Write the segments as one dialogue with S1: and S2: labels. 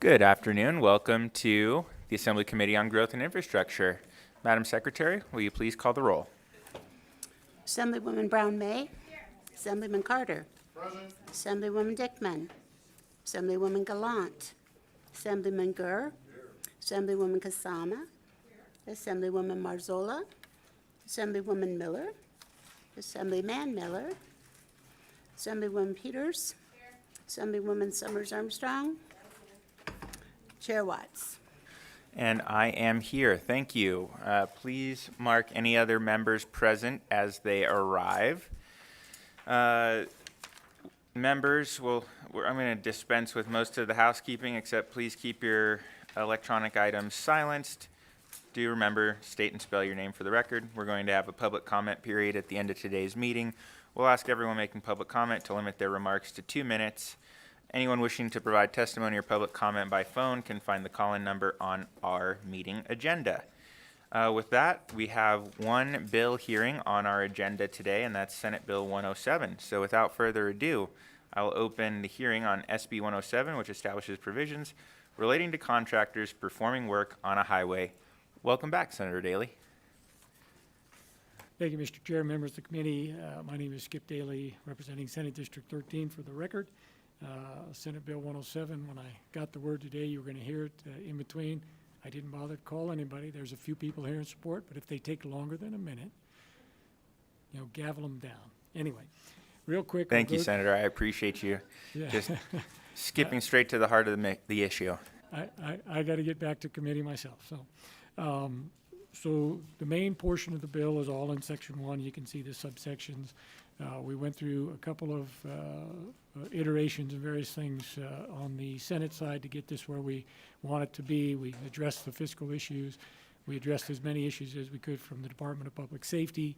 S1: Good afternoon. Welcome to the Assembly Committee on Growth and Infrastructure. Madam Secretary, will you please call the roll?
S2: Assemblywoman Brown May. Assemblyman Carter.
S3: Present.
S2: Assemblywoman Dickman. Assemblywoman Gallant. Assemblyman Gurr. Assemblywoman Kasama. Assemblywoman Marzola. Assemblywoman Miller. Assemblyman Miller. Assemblywoman Peters. Assemblywoman Summers Armstrong. Chair Watts.
S1: And I am here. Thank you. Please mark any other members present as they arrive. Members, I'm going to dispense with most of the housekeeping, except please keep your electronic items silenced. Do remember, state and spell your name for the record. We're going to have a public comment period at the end of today's meeting. We'll ask everyone making public comment to limit their remarks to 2 minutes. Anyone wishing to provide testimony or public comment by phone can find the call-in number on our meeting agenda. With that, we have one bill hearing on our agenda today, and that's Senate Bill 107. So without further ado, I'll open the hearing on SB 107, which establishes provisions relating to contractors performing work on a highway. Welcome back, Senator Daly.
S4: Thank you, Mr. Chair, members of the committee. My name is Skip Daly, representing Senate District 13 for the record. Senate Bill 107, when I got the word today, you were going to hear it in between. I didn't bother to call anybody. There's a few people here in support, but if they take longer than a minute, gavel them down. Anyway, real quick.
S1: Thank you, Senator. I appreciate you just skipping straight to the heart of the issue.
S4: I got to get back to committee myself. So the main portion of the bill is all in Section 1. You can see the subsections. We went through a couple of iterations and various things on the Senate side to get this where we want it to be. We addressed the fiscal issues. We addressed as many issues as we could from the Department of Public Safety.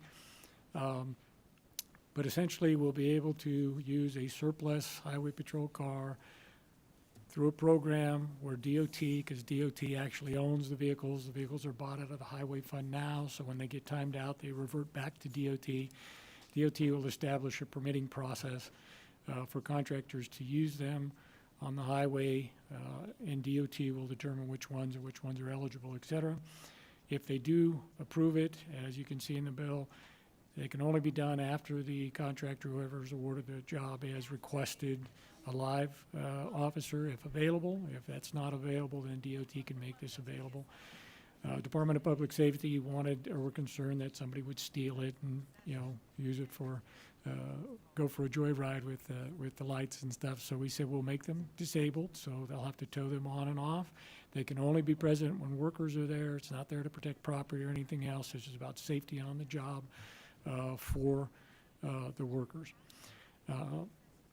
S4: But essentially, we'll be able to use a surplus highway patrol car through a program where DOT, because DOT actually owns the vehicles are bought out of the highway fund now, so when they get timed out, they revert back to DOT. DOT will establish a permitting process for contractors to use them on the highway, and DOT will determine which ones are eligible, et cetera. If they do approve it, as you can see in the bill, they can only be done after the contractor, whoever is awarded the job, has requested a live officer if available. If that's not available, then DOT can make this available. Department of Public Safety wanted or were concerned that somebody would steal it and use it for go for a joyride with the lights and stuff. So we said we'll make them disabled, so they'll have to tow them on and off. They can only be present when workers are there. It's not there to protect property or anything else. This is about safety on the job for the workers.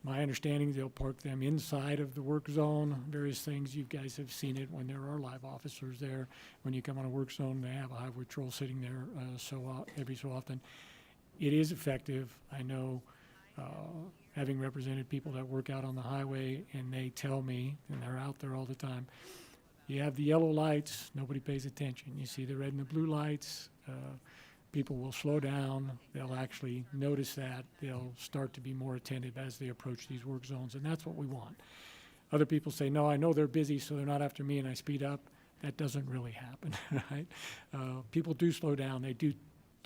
S4: My understanding, they'll park them inside of the work zone, various things. You guys have seen it when there are live officers there. When you come on a work zone, they have a highway patrol sitting there every so often. It is effective. I know, having represented people that work out on the highway, and they tell me, and they're out there all the time, you have the yellow lights, nobody pays attention. You see the red and the blue lights, people will slow down. They'll actually notice that. They'll start to be more attentive as they approach these work zones, and that's what we want. Other people say, no, I know they're busy, so they're not after me, and I speed up. That doesn't really happen, right? People do slow down. They do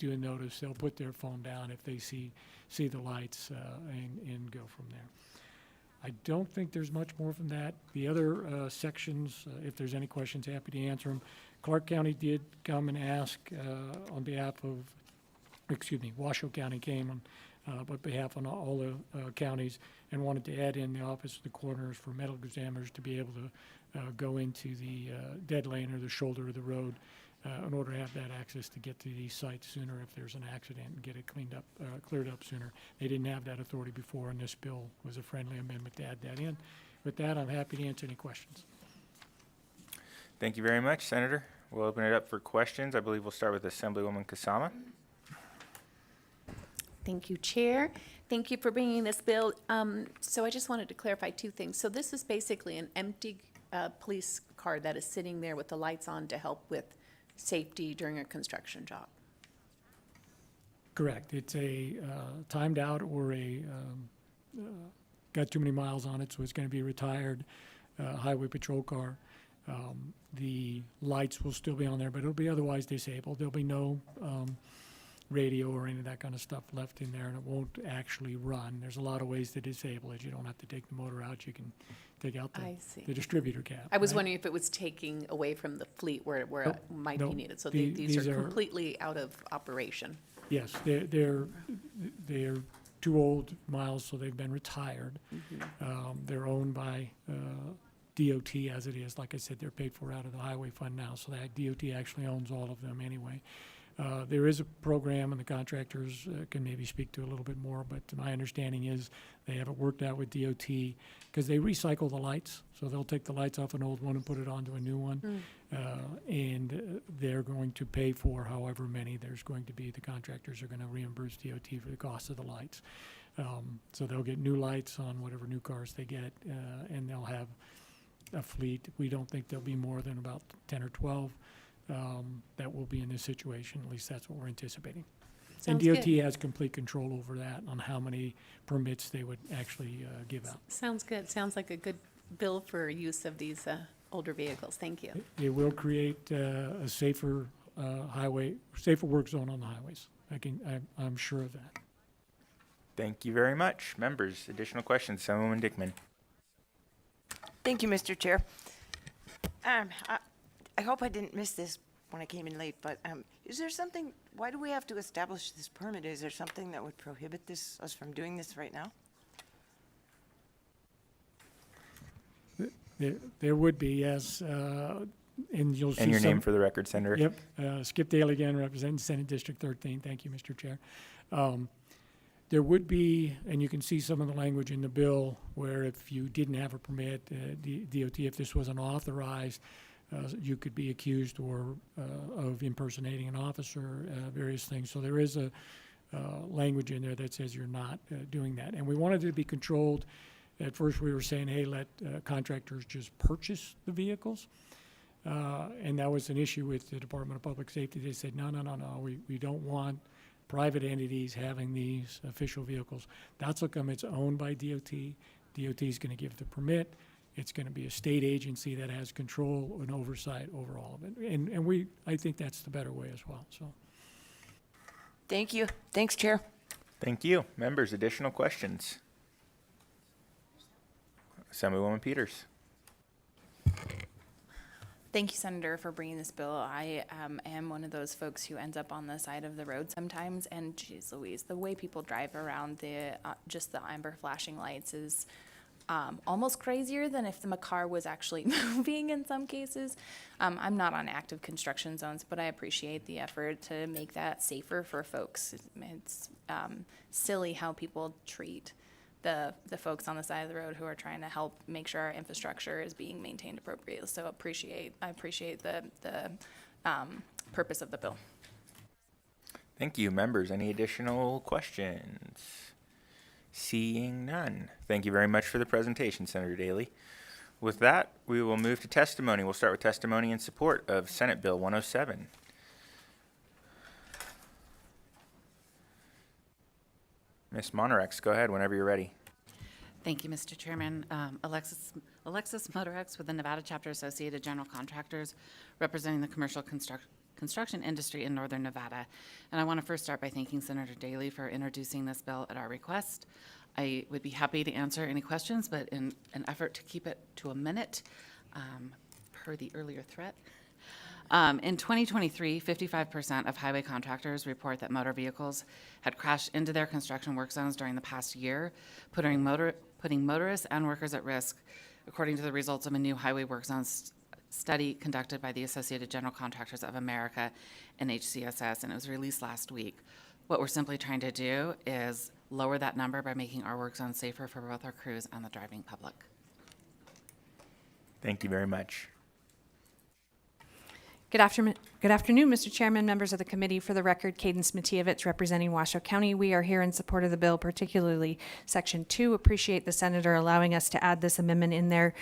S4: notice. They'll put their phone down if they see the lights and go from there. I don't think there's much more from that. The other sections, if there's any questions, happy to answer them. Clark County did come and ask on behalf of, Washoe County came on behalf of all the counties and wanted to add in the Office of the Coroners for medical examiners to be able to go into the dead lane or the shoulder of the road in order to have that access to get to these sites sooner if there's an accident and get it cleared up sooner. They didn't have that authority before, and this bill was a friendly amendment to add that in. With that, I'm happy to answer any questions.
S1: Thank you very much, Senator. We'll open it up for questions. I believe we'll start with Assemblywoman Kasama.
S5: Thank you, Chair. Thank you for bringing this bill. So I just wanted to clarify 2 things. So this is basically an empty police car that is sitting there with the lights on to help with safety during a construction job.
S4: Correct. It's a timed out or got too many miles on it, so it's going to be retired. highway patrol car. The lights will still be on there, but it'll be otherwise disabled. There'll be no radio or any of that kind of stuff left in there, and it won't actually run. There's a lot of ways to disable it. You don't have to take the motor out. You can take out
S5: I see.
S4: the distributor cap.
S5: I was
S4: right?
S5: wondering if it was taking away from the fleet where it
S4: Nope,
S5: might be
S4: nope.
S5: needed. So
S4: The-
S5: these
S4: these
S5: are
S4: are-
S5: completely out of operation.
S4: Yes, they're too old miles, so they've been retired. They're owned by DOT as it is. Like I said, they're paid for out of the highway fund now, so that DOT actually owns all of them anyway. There is a program, and the contractors can maybe speak to a little bit more, but my understanding is they have it worked out with DOT, because they recycle the lights, so they'll take the lights off an old one and put it onto a new one. And they're going to pay for however many there's going to be. The contractors are gonna reimburse DOT for the cost of the lights. So they'll get new lights on whatever new cars they get, and they'll have a fleet. We don't think there'll be more than about 10 or 12 that will be in this situation. At least that's what we're anticipating. And
S5: Sounds
S4: DOT
S5: good.
S4: has complete control over that, on how many permits they would actually give out.
S5: Sounds good. Sounds like a good bill for use of these older vehicles. Thank you.
S4: It will create a safer safer work zone on the highways. I'm sure of that.
S1: Thank you very much. Members, additional questions? Assemblywoman Dickman.
S3: Thank you, Mr. Chair. I hope I didn't miss this when I came in late, but is there something, why do we have to establish this permit? Is there something that would prohibit us from doing this right now?
S4: There would be, yes, and you'll see
S1: And your name
S4: some-
S1: for the record, Senator.
S4: Yep, Skip Daly again, representing Senate District 13. Thank you, Mr. Chair. There would be, and you can see some of the language in the bill, where if you didn't have a permit, DOT, if this wasn't authorized, you could be accused of impersonating an officer, various things. So there is a language in there that says you're not doing that. And we wanted it to be controlled. At first, we were saying, hey, let contractors just purchase the vehicles. And that was an issue with the Department of Public Safety. They said, no, we don't want private entities having these official vehicles. That's how come it's owned by DOT. DOT is going to give the permit. It's going to be a state agency that has control and oversight over all of it. And I think that's the better way as well, so.
S3: Thank you. Thanks, Chair.
S1: Thank you. Members, additional questions? Assemblywoman Peters.
S6: Thank you, Senator, for bringing this bill. I am one of those folks who ends up on the side of the road sometimes, and geez Louise, the way people drive around just the amber flashing lights is almost crazier than if the car was actually moving in some cases. I'm not on active construction zones, but I appreciate the effort to make that safer for folks. It's silly how people treat the folks on the side of the road who are trying to help make sure our infrastructure is being maintained appropriately. So I appreciate the purpose of the bill.
S1: Thank you. Members, any additional questions? Seeing none. Thank you very much for the presentation, Senator Daly. With that, we will move to testimony. We'll start with testimony in support of Senate Bill 107. Ms. Monorex, go ahead whenever you're ready.
S7: Thank you, Mr. Chairman. Alexis Motorex with the Nevada Chapter Associated General Contractors, representing the commercial construction industry in northern Nevada. And I want to first start by thanking Senator Daly for introducing this bill at our request. I would be happy to answer any questions, but in an effort to keep it to a minute, per the earlier threat. In 2023, 55% of highway contractors report that motor vehicles had crashed into their construction work zones during the past year, putting motorists and workers at risk, according to the results of a new highway work zones study conducted by the Associated General Contractors of America and HCSS, and it was released last week. What we're simply trying to do is lower that number by making our work zones safer for both our crews and the driving public.
S1: Thank you very much.
S8: Good Good afternoon, Mr. Chairman, members of the committee. For the record, Cadence Matievich representing Washoe County. We are here in support of the bill, particularly Section 2. Appreciate the senator allowing us to add this amendment in there.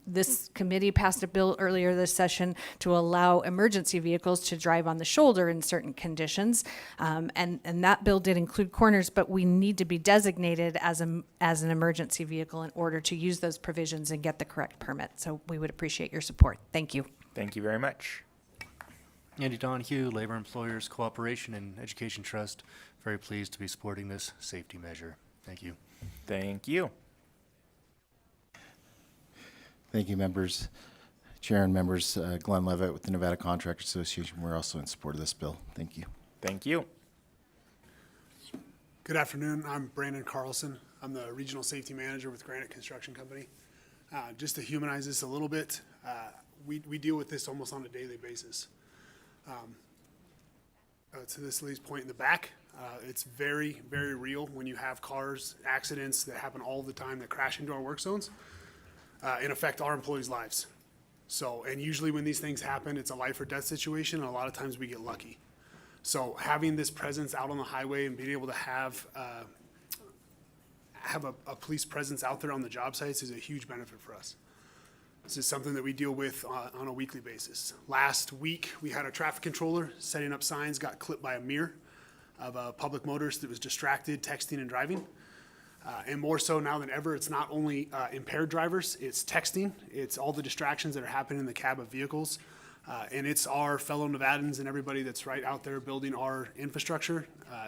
S8: This committee passed a bill earlier this session to allow emergency vehicles to drive on the shoulder in certain conditions. And that bill did include corners, but we need to be designated as an emergency vehicle in order to use those provisions and get the correct permit. So we would appreciate your support. Thank you.
S1: Thank you very much.
S9: Andy Donahue, Labor Employers Cooperation and Education Trust. Very pleased to be supporting this safety measure. Thank you.
S1: Thank you.
S10: Thank you, members. Chair and members, Glenn Levitt with the Nevada Contractors Association. We're also in support of this bill. Thank you.
S1: Thank you.
S11: Good afternoon. I'm Brandon Carlson. I'm the Regional Safety Manager with Granite Construction Company. Just to humanize this a little bit, we deal with this almost on a daily basis. To this lady's point in the back, it's very, very real when you have cars, accidents that happen all the time that crash into our work zones and affect our employees' lives. So, and usually when these things happen, it's a life or death situation, and a lot of times we get lucky. So having this presence out on the highway and being able to have a police presence out there on the job sites is a huge benefit for us. This is something that we deal with on a weekly basis. Last week, we had a traffic controller setting up signs, got clipped by a mirror of a public motorist that was distracted, texting and driving. And more so now than ever, it's not only impaired drivers, it's texting, it's all the distractions that are happening in the cab of vehicles. And it's our fellow Nevadans and everybody that's right out there building our infrastructure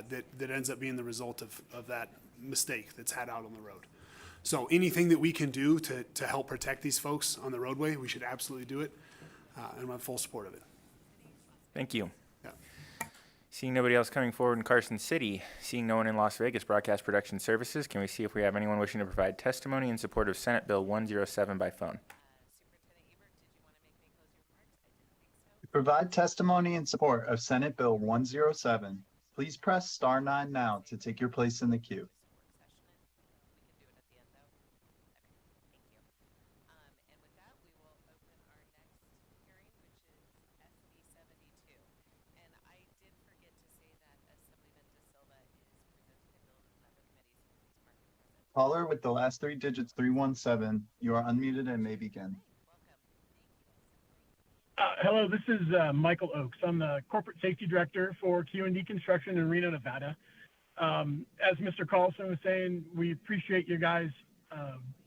S11: that ends up being the result of that mistake that's had out on the road. So anything that we can do to help protect these folks on the roadway, we should absolutely do it, and I'm in full support of it.
S1: Thank you.
S11: Yeah.
S1: Seeing nobody else coming forward in Carson City, seeing no one in Las Vegas Broadcast Production Services, can we see if we have anyone wishing to provide testimony in support of Senate Bill 107 by phone?
S12: Provide testimony in support of Senate Bill 107. Please press star 9 now to take your place in the queue. Caller with the last 3 digits 317, you are unmuted and may begin.
S13: Hello, this is Michael Oakes. I'm the Corporate Safety Director for Q&D Construction in Reno, Nevada. As Mr. Carlson was saying, we appreciate your guys'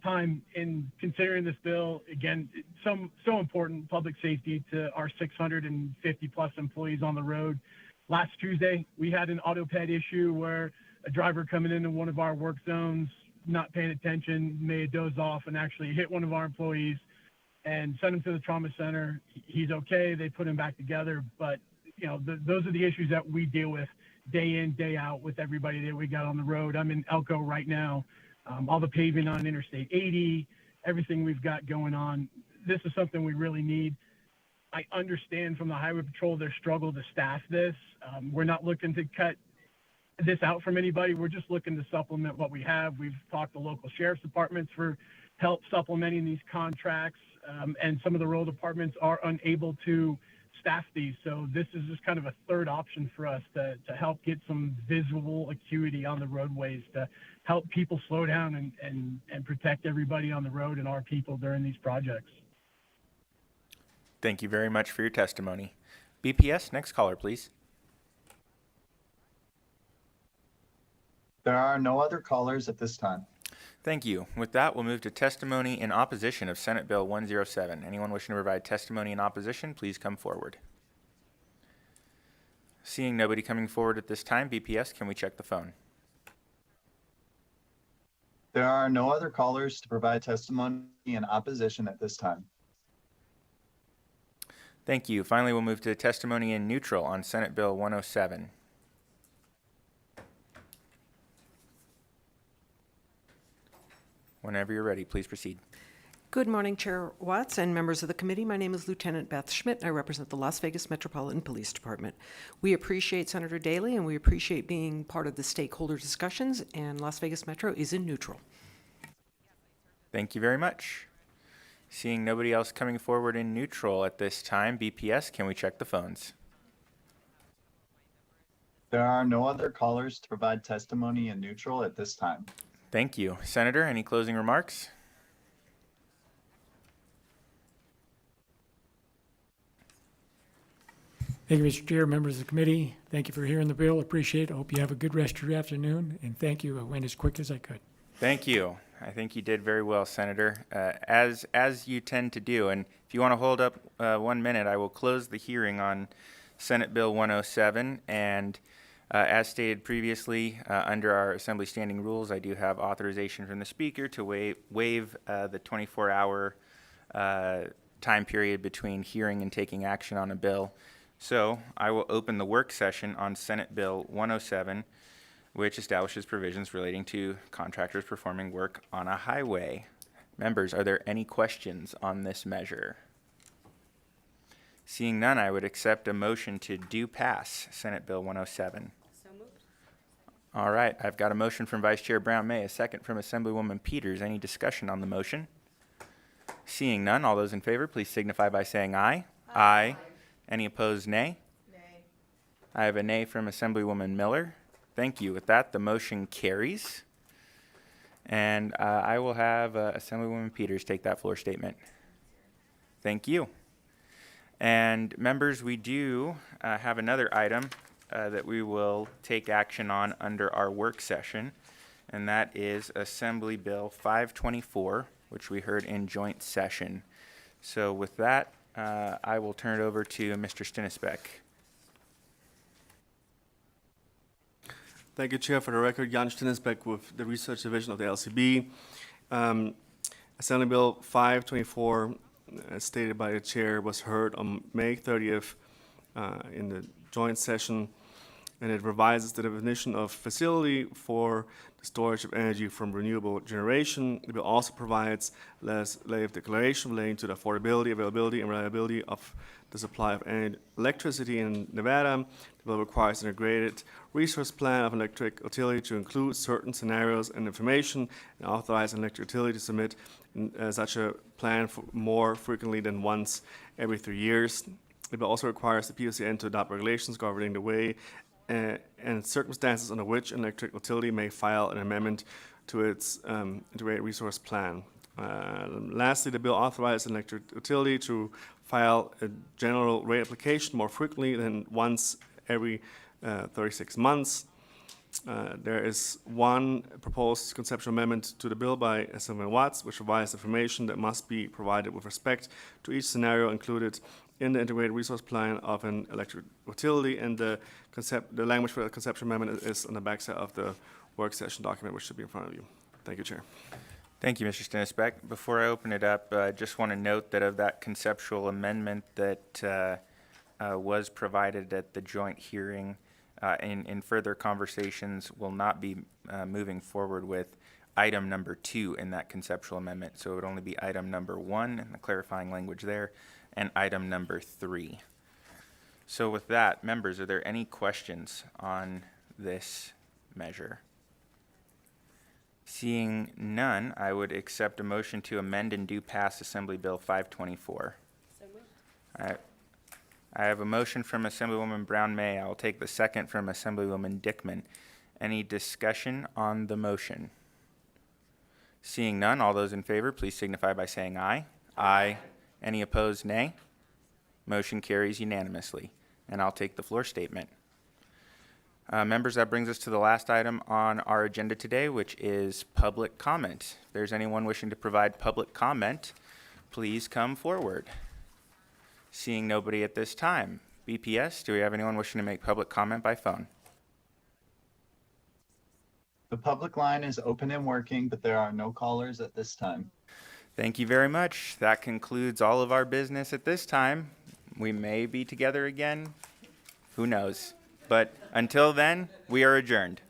S13: time in considering this bill. Again, it's so important, public safety to our 650 plus employees on the road. Last Tuesday, we had an auto ped issue where a driver coming into one of our work zones, not paying attention, may have dozed off and actually hit one of our employees and sent him to the trauma center. He's okay. They put him back together. But, you know, those are the issues that we deal with day in, day out with everybody that we got on the road. I'm in Elko right now. All the paving on Interstate 80, everything we've got going on. This is something we really need. I understand from the Highway Patrol their struggle to staff this. We're not looking to cut this out from anybody. We're just looking to supplement what we have. We've talked to local sheriff's departments for help supplementing these contracts, and some of the road departments are unable to staff these. So this is just kind of a third option for us to help get some visual acuity on the roadways, to help people slow down and protect everybody on the road and our people during these projects.
S1: Thank you very much for your testimony. BPS, next caller, please.
S12: There are no other callers at this time.
S1: Thank you. With that, we'll move to testimony in opposition of Senate Bill 107. Anyone wishing to provide testimony in opposition, please come forward. Seeing nobody coming forward at this time, BPS, can we check the phone?
S12: There are no other callers to provide testimony in opposition at this time.
S1: Thank you. Finally, we'll move to testimony in neutral on Senate Bill 107. Whenever you're ready, please proceed.
S14: Good morning, Chair Watts and members of the committee. My name is Lieutenant Beth Schmidt, and I represent the Las Vegas Metropolitan Police Department. We appreciate Senator Daley, and we appreciate being part of the stakeholder discussions, and Las Vegas Metro is in neutral.
S1: Thank you very much. Seeing nobody else coming forward in neutral at this time, BPS, can we check the phones?
S12: There are no other callers to provide testimony in neutral at this time.
S1: Thank you. Senator, any closing remarks?
S4: Thank you, Mr. Chair, members of the committee. Thank you for hearing the bill. Appreciate it. Hope you have a good rest of your afternoon, and thank you. I went as quick as I could.
S1: Thank you. I think you did very well, Senator, as you tend to do. And if you want to hold up 1 minute, I will close the hearing on Senate Bill 107. And as stated previously, under our Assembly standing rules, I do have authorization from the Speaker to waive the 24-hour time period between hearing and taking action on a bill. So I will open the work session on Senate Bill 107, which establishes provisions relating to contractors performing work on a highway. Members, are there any questions on this measure? Seeing none, I would accept a motion to do pass Senate Bill 107.
S2: So moved.
S1: All right, I've got a motion from Vice Chair Brown-May, a second from Assemblywoman Peters. Any discussion on the motion? Seeing none, all those in favor, please signify by saying aye. Aye. Any opposed, nay?
S2: Nay.
S1: I have a nay from Assemblywoman Miller. Thank you. With that, the motion carries. And I will have Assemblywoman Peters take that floor statement. Thank you. And members, we do have another item that we will take action on under our work session, and that is Assembly Bill 524, which we heard in joint session. So with that, I will turn it over to Mr. Stinisbeck.
S15: Thank you, Chair. For the record, Jan Stinisbeck with the Research Division of the LCB. Assembly Bill 524, as stated by the Chair, was heard on May 30th in the joint session, and it revises the definition of facility for the storage of energy from renewable generation. The bill also provides legislative declaration relating to the affordability, availability, and reliability of the supply of electricity in Nevada. The bill requires an integrated resource plan of an electric utility to include certain scenarios and information, and authorize an electric utility to submit such a plan more frequently than once every 3 years. The bill also requires the PUCN to adopt regulations governing the way and circumstances under which an electric utility may file an amendment to its integrated resource plan. Lastly, the bill authorizes an electric utility to file a general rate application more frequently than once every 36 months. There is one proposed conceptual amendment to the bill by Assemblyman Watts, which provides information that must be provided with respect to each scenario included in the integrated resource plan of an electric utility, and the language for the conceptual amendment is on the backside of the work session document, which should be in front of you. Thank you, Chair.
S1: Thank you, Mr. Stinisbeck. Before I open it up, I just want to note that of that conceptual amendment that was provided at the joint hearing, in further conversations, will not be moving forward with item number 2 in that conceptual amendment. So it would only be item number 1 and the clarifying language there, and item number 3. So with that, members, are there any questions on this measure? Seeing none, I would accept a motion to amend and do pass Assembly Bill 524.
S2: So moved.
S1: All right. I have a motion from Assemblywoman Brown-May. I will take the second from Assemblywoman Dickman. Any discussion on the motion? Seeing none, all those in favor, please signify by saying aye. Aye. Any opposed, nay? Motion carries unanimously. And I'll take the floor statement. Members, that brings us to the last item on our agenda today, which is public comment. If there's anyone wishing to provide public comment, please come forward. Seeing nobody at this time. BPS, do we have anyone wishing to make public comment by phone?
S12: The public line is open and working, but there are no callers at this time.
S1: Thank you very much. That concludes all of our business at this time. We may be together again. Who knows? But until then, we are adjourned.